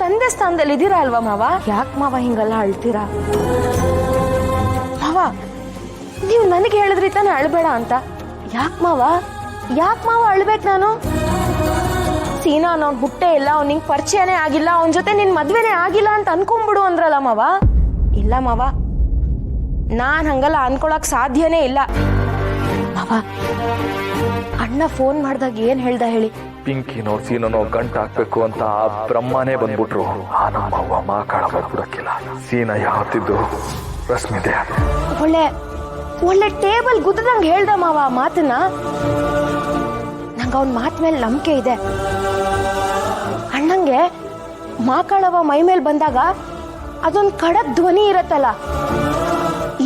ತಂದೆ ಸ್ಥಾನದಲ್ಲಿ ಇದ್ದೀರಾ ಅಲ್ವಾ ಮಾವ? ಯಾಕೆ ಮಾವ ಹಿಂಗೆಲ್ಲ ಅಳ್ತೀರಾ? ಮಾವ ನೀವು ನನಗೆ ಹೇಳಿದ್ರಿ ತಾನೆ ಅಳ್ಬೇಡ ಅಂತ. ಯಾಕೆ ಮಾವ ಅಳ್ಬೇಕು ನಾನು? ಸೀನಾ ಅವ್ನ ಹುಟ್ಟೆ ಇಲ್ಲ, ಅವ್ನು ನಿಂಗೆ ಪರಿಚಯನೇ ಆಗಿಲ್ಲ, ಅವನ ಜೊತೆ ನಿನ್ ಮದ್ವೆನೇ ಆಗಿಲ್ಲ ಅಂತ ಅನ್ಕೊಂಡ್ಬಿಡು ಅಂದ್ರಲ್ಲ ಮಾವ. ಇಲ್ಲ ಮಾವ, ನಾನ್ ಹಂಗಲ್ಲ ಅನ್ಕೊಳಕ್ ಸಾಧ್ಯನೇ ಇಲ್ಲ. ಮಾವ ಅಣ್ಣ ಫೋನ್ ಮಾಡ್ದಾಗ ಏನ್ ಹೇಳ್ದ ಹೇಳಿ? ಪಿಂಕಿನೋ ಸೀನೋ ಗಂಟ ಹಾಕ್ಬೇಕು ಅಂತ ಆ ಬ್ರಹ್ಮನೇ ಬಂದ್ಬಿಟ್ರು. ಆ ನಮ್ಮವ್ವ ಮಾಕಾಳ ಬಿಡಕ್ಕಿಲ್ಲ. ಸೀನ ಯಾವತ್ತಿದ್ದು ರಶ್ಮಿದೆ. ಒಳ್ಳೆ ಟೇಬಲ್ ಗುದ್ದಂಗೆ ಹೇಳ್ದ ಮಾವ ಮಾತನ್ನ. ನಂಗೆ ಅವನ್ ಮಾತ್ ಮೇಲೆ ನಂಬಿಕೆ ಇದೆ. ಅಣ್ಣಂಗೆ ಮಾಕಾಳವ ಮೈ ಮೇಲೆ ಬಂದಾಗ ಅದೊಂದು ಖಡಕ್ ಧ್ವನಿ ಇರತ್ತಲ್ಲ,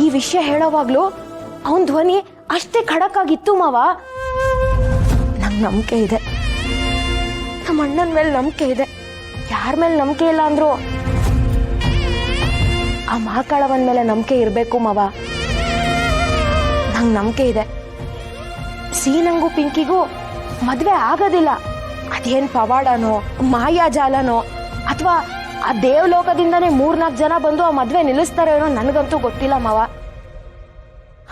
ಈ ವಿಷಯ ಹೇಳೋವಾಗ್ಲೂ ಅವನ್ ಧ್ವನಿ ಅಷ್ಟೇ ಖಡಕ್ ಆಗಿತ್ತು ಮಾವ. ನಂಗೆ ನಂಬಿಕೆ ಇದೆ, ನಮ್ಮ ಅಣ್ಣನ ಮೇಲೆ ನಂಬಿಕೆ ಇದೆ. ಯಾರ ಮೇಲೆ ನಂಬಿಕೆ ಇಲ್ಲ ಅಂದ್ರು ಆ ಮಾಕಾಳವನ್ ಮೇಲೆ ನಂಬಿಕೆ ಇರ್ಬೇಕು ಮಾವ. ನಂಗೆ ನಂಬಿಕೆ ಇದೆ, ಸೀನಂಗೂ ಪಿಂಕಿಗೂ ಮದ್ವೆ ಆಗೋದಿಲ್ಲ. ಅದೇನ್ ಪವಾಡನೋ ಮಾಯಾಜಾಲನೋ ಅಥವಾ ಆ ದೇವಲೋಕದಿಂದಾನೇ 3-4 ಜನ ಬಂದು ಆ ಮದ್ವೆ ನಿಲ್ಲಿಸ್ತಾರೇನೋ ನನಗಂತೂ ಗೊತ್ತಿಲ್ಲ ಮಾವ.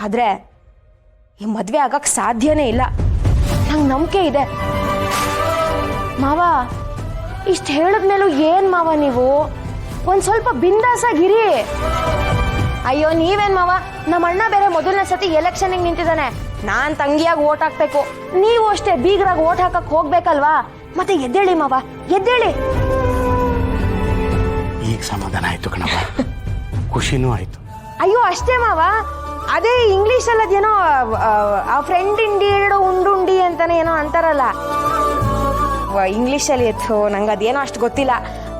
ಆದ್ರೆ ಈ ಮದ್ವೆ ಆಗಕ್ ಸಾಧ್ಯನೇ ಇಲ್ಲ. ನಂಗೆ ನಂಬಿಕೆ ಇದೆ ಮಾವ. ಇಷ್ಟ ಹೇಳಿದ್ಮೇಲೂ ಏನ್ ಮಾವ ನೀವು ಒಂದ್ ಸ್ವಲ್ಪ ಬಿಂದಾಸಾಗಿರಿ. ಅಯ್ಯೋ ನೀವೇನ್ ಮಾವ, ನಮ್ಮ ಅಣ್ಣ ಬೇರೆ ಮೊದಲನೇ ಸತಿ ಎಲೆಕ್ಷನ್ಗೆ ನಿಂತಿದ್ದಾನೆ. ನಾನ್ ತಂಗಿಯಾಗಿ ಓಟ್ ಹಾಕ್ಬೇಕು, ನೀವು ಅಷ್ಟೇ ಬೀಗರಾಗಿ ಓಟ್ ಹಾಕಕ್ ಹೋಗ್ಬೇಕಲ್ವಾ? ಮತ್ತೆ ಎದ್ದೇಳಿ ಮಾವ, ಎದ್ದೇಳಿ. ಈಗ ಸಮಾಧಾನ ಆಯ್ತು ಕಣವ, ಖುಷಿನೂ ಆಯ್ತು. ಅಯ್ಯೋ ಅಷ್ಟೇ ಮಾವ, ಅದೇ ಇಂಗ್ಲಿಷ್ ಅಲ್ಲಿ ಅದೇನೋ ಆ ಫ್ರೆಂಡ್ ಇಂಡಿಯಡ್ ಉಂಡುಂಡಿ ಅಂತಾನೆ ಏನೋ ಅಂತಾರಲ್ಲ ಇಂಗ್ಲಿಷ್ ಅಲ್ಲಿ. ನಂಗೆ ಅದೇನೋ ಅಷ್ಟು ಗೊತ್ತಿಲ್ಲ.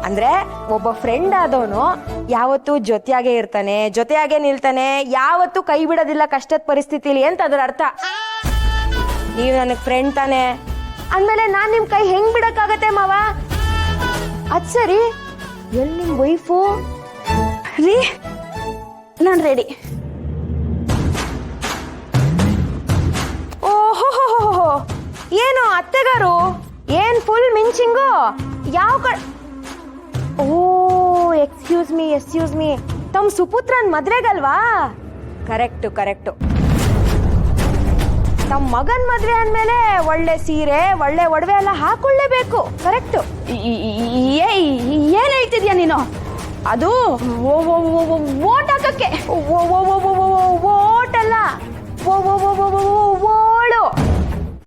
ಅಂದ್ರೆ ಒಬ್ಬ ಫ್ರೆಂಡ್ ಆದವನು ಯಾವತ್ತೂ ಜೊತೆಯಾಗೆ ಇರ್ತಾನೆ, ಜೊತೆಯಾಗೆ ನಿಲ್ತಾನೆ, ಯಾವತ್ತೂ ಕೈ ಬಿಡೋದಿಲ್ಲ ಕಷ್ಟದ ಪರಿಸ್ಥಿತಿಲಿ ಅಂತ ಅದ್ರ ಅರ್ಥ. ನೀವು ನನಗೆ ಫ್ರೆಂಡ್ ತಾನೆ ಅಂದ್ಮೇಲೆ ನಾನ್ ನಿಮ್ ಕೈ ಹೆಂಗ್ ಬಿಡಕ್ಕಾಗತ್ತೆ ಮಾವ? ಅದ್ ಸರಿ, ಎಲ್ಲಿ ನಿಮ್ ವೈಫು? ರೀ ನಾನು ರೆಡಿ. ಓಹೋ, ಏನು ಅತ್ತೆಗಾರು, ಏನ್ ಫುಲ್ ಮಿಂಚಿಂಗು? ಯಾವ ಕಡೆ? ಓ ಎಕ್ಸ್ಕ್ಯೂಸ್ ಮೀ, ತಮ್ಮ ಸುಪುತ್ರನ್ ಮದ್ವೆಗಲ್ವಾ? ಕರೆಕ್ಟು. ತಮ್ಮ ಮಗನ್ ಮದ್ವೆ ಅಂದ್ಮೇಲೆ ಒಳ್ಳೆ ಸೀರೆ ಒಳ್ಳೆ ಒಡವೆ ಎಲ್ಲ ಹಾಕೊಳ್ಳೇಬೇಕು. ಕರೆಕ್ಟು. ಏನ್ ಹೇಳ್ತಿದ್ಯಾ ನೀನು? ಅದು ಓಟ್ ಹಾಕಕ್ಕೆ. ಓಟ್ ಅಲ್ಲ,